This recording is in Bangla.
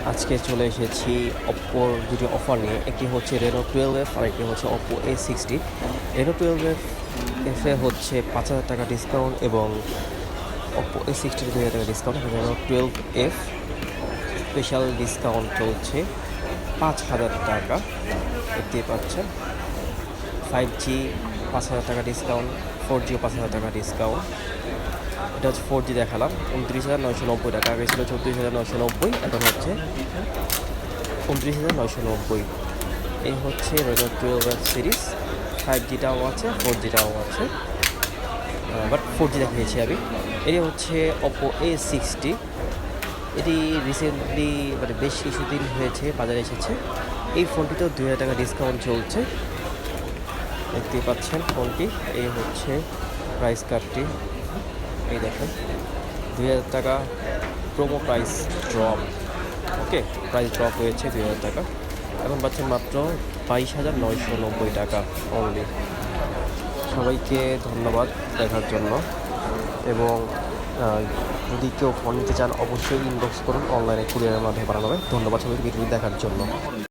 আজকে চলে এসেছি অপ্পোর দুটি অফার নিয়ে। একটি হচ্ছে রেনো 12F আর একটি হচ্ছে অপ্পো A60। রেনো 12F এফে হচ্ছে 5,000 টাকা ডিসকাউন্ট এবং অপ্পো A60 2,000 টাকা discount. Reno 12F special discount চলছে 5,000 টাকা, দেখতেই পাচ্ছেন। 5G 5,000 টাকা ডিসকাউন্ট, 4G 5,000 টাকা ডিসকাউন্ট। এটা হচ্ছে 4G দেখালাম 29,990 টাকা, আগে ছিল 34,990, এখন হচ্ছে 29,990। এই হচ্ছে রেনো 12F সিরিজ। 5Gটাও আছে, 4Gটাও আছে, বাট 4G দেখিয়েছি আমি। এটি হচ্ছে অপো A60। এটি রিসেন্টলি মানে বেশ কিছুদিন হয়েছে বাজারে এসেছে। এই ফোনটিতেও 2,000 টাকা ডিসকাউন্ট চলছে, দেখতেই পাচ্ছেন ফোনটি। এই হচ্ছে প্রাইস কার্ডটি, এই দেখেন 2,000 টাকা প্রোমো প্রাইস ড্রপ। ওকে, প্রাইস ড্রপ হয়েছে 2,000 টাকা, এখন পাচ্ছেন মাত্র 22,990 টাকা অনলি। সবাইকে ধন্যবাদ দেখার জন্য, এবং যদি কেউ ফোন নিতে চান অবশ্যই ইনবক্স করুন, অনলাইনে কুরিয়ারের মাধ্যমে বানানো হবে। ধন্যবাদ সবাইকে ভিডিওটি দেখার জন্য।